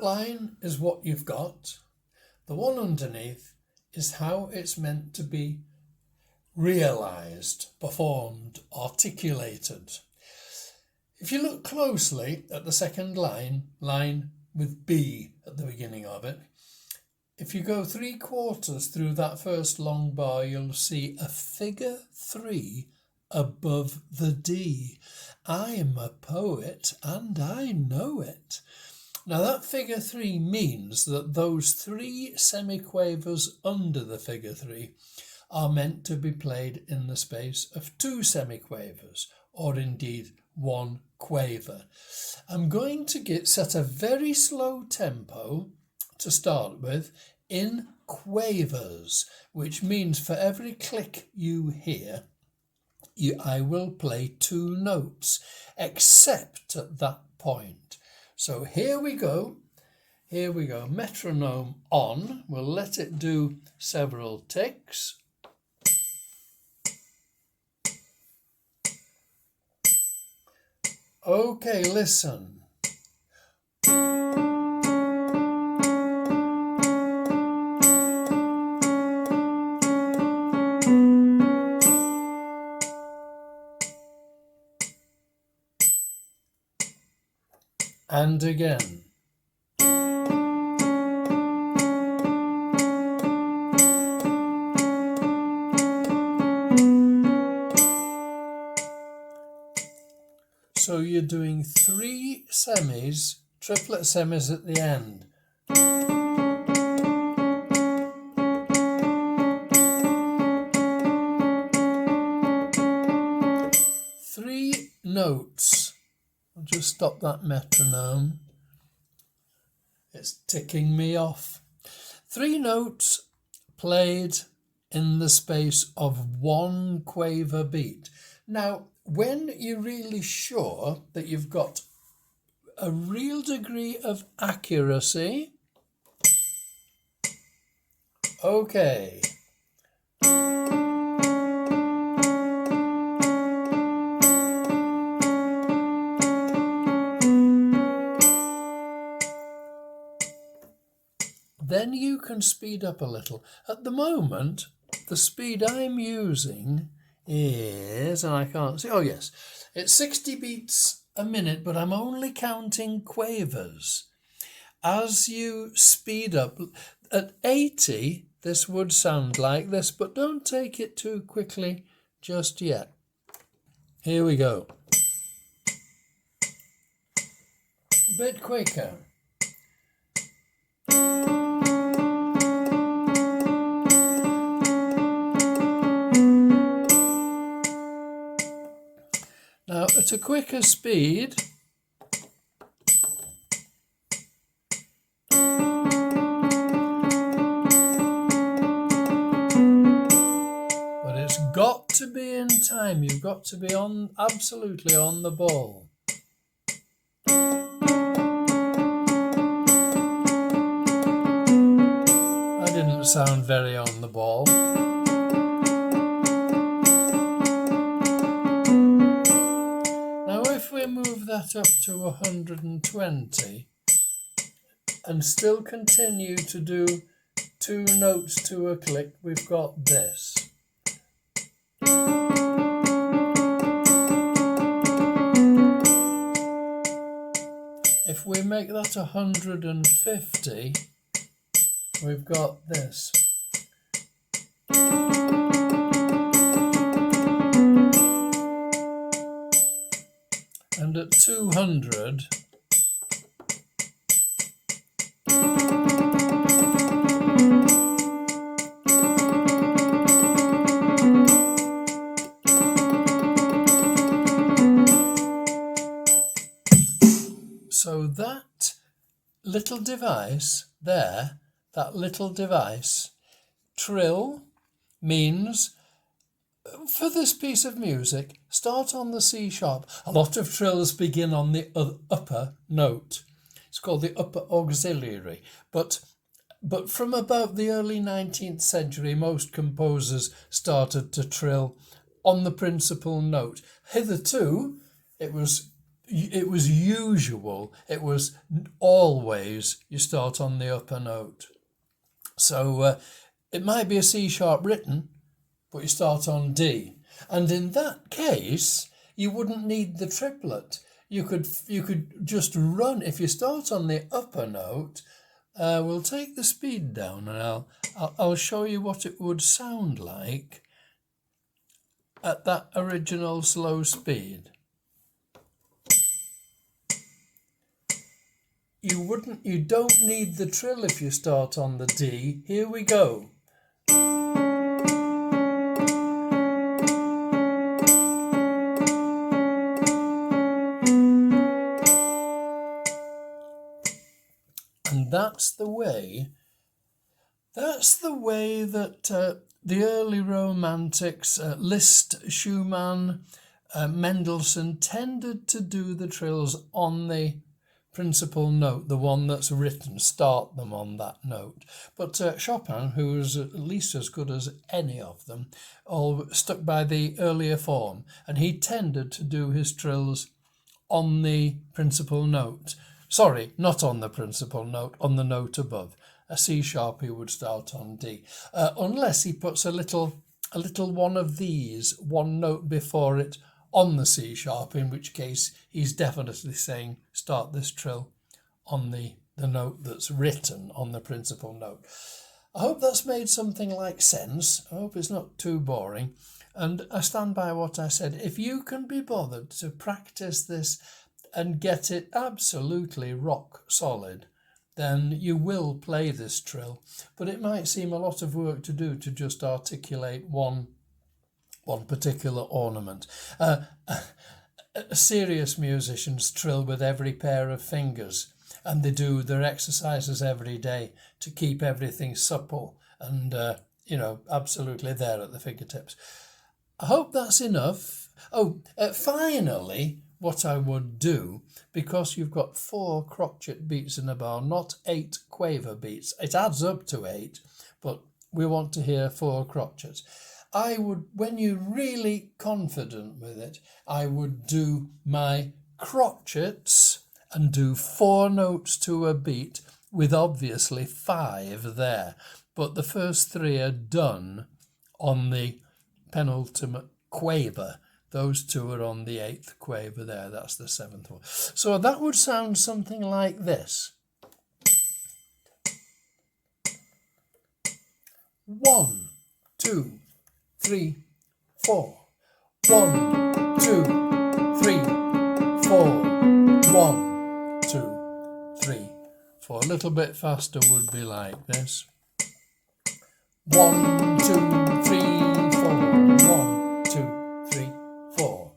outline is what you've got. The one underneath is how it's meant to be realised, performed, articulated. If you look closely at the second line with B at the beginning of it, if you go 3/4 through that first long bar, you'll see a figure 3 above the D. I'm a poet and I know it. Now that figure 3 means that those 3 semiquavers under the figure 3 are meant to be played in the space of 2 semiquavers, or indeed 1 quaver. I'm going to set a very slow tempo to start with in quavers, which means for every click you hear, I will play 2 notes, except at that point. So here we go, metronome on. We'll let it do several ticks. Okay, listen. And again. So you're doing 3 semis, triplet semis at the end. Three notes. I'll just stop that metronome. It's ticking me off. 3 notes played in the space of 1 quaver beat. Now, when you're really sure that you've got a real degree of accuracy, okay. Then you can speed up a little. At the moment, the speed I'm using is, and I can't see, oh yes, it's 60 beats a minute, but I'm only counting quavers. As you speed up, at 80, this would sound like this, but don't take it too quickly just yet. Here we go. A bit quicker. Now, at a quicker speed, but it's got to be in time. You've got to be absolutely on the ball. I didn't sound very on the ball. Move that up to 120 and still continue to do 2 notes to a click. We've got this. If we make that 150, we've got this. And at 200, so that little device there, trill, means for this piece of music, start on the C sharp. A lot of trills begin on the upper note. It's called the upper auxiliary. But from about the early 19th century, most composers started to trill on the principal note. Hitherto, it was, it was usual, it was always you start on the upper note. So it might be a C sharp written, but you start on D. And in that case, you wouldn't need the triplet. You could just run, if you start on the upper note, we'll take the speed down and I'll show you what it would sound like at that original slow speed. You don't need the trill if you start on the D. Here we go. And that's the way that the early Romantics, Liszt, Schumann, Mendelssohn tended to do the trills on the principal note, the one that's written, start them on that note. But Chopin, who was at least as good as any of them, all stuck by the earlier form, and he tended to do his trills on the principal note. Sorry, not on the principal note, on the note above. A C sharp he would start on D, unless he puts a little one of these, one note before it, on the C sharp, in which case he's definitely saying start this trill on the note that's written on the principal note. I hope that's made something like sense. I hope it's not too boring. And I stand by what I said. If you can be bothered to practice this and get it absolutely rock solid, then you will play this trill. But it might seem a lot of work to do to just articulate one particular ornament. Serious musicians trill with every pair of fingers, and they do their exercises every day to keep everything supple and absolutely there at the fingertips. I hope that's enough. Finally, what I would do, because you've got 4 crotchet beats in a bar, not 8 quaver beats. It adds up to 8, but we want to hear 4 crotchets. I would, when you're really confident with it, I would do my crotchets and do 4 notes to a beat with obviously 5 there. But the first 3 are done on the penultimate quaver. Those 2 are on the 8th quaver there. That's the 7th one. So that would sound something like this. 1, 2, 3, 4. 1, 2, 3, 4. 1, 2, 3, 4. A little bit faster would be like this. 1, 2, 3, 4. 1, 2, 3, 4.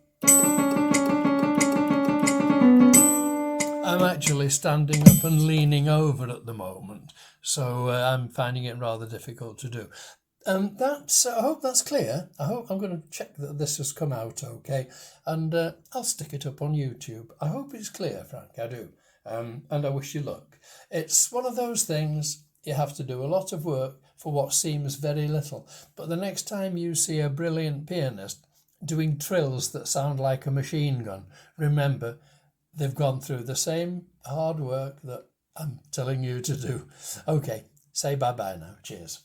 I'm actually standing up and leaning over at the moment, so I'm finding it rather difficult to do. I hope that's clear. I'm going to check that this has come out okay, and I'll stick it up on YouTube. I hope it's clear, Frank, I do. And I wish you luck. It's one of those things, you have to do a lot of work for what seems very little. But the next time you see a brilliant pianist doing trills that sound like a machine gun, remember, they've gone through the same hard work that I'm telling you to do. Okay, say bye-bye now. Cheers.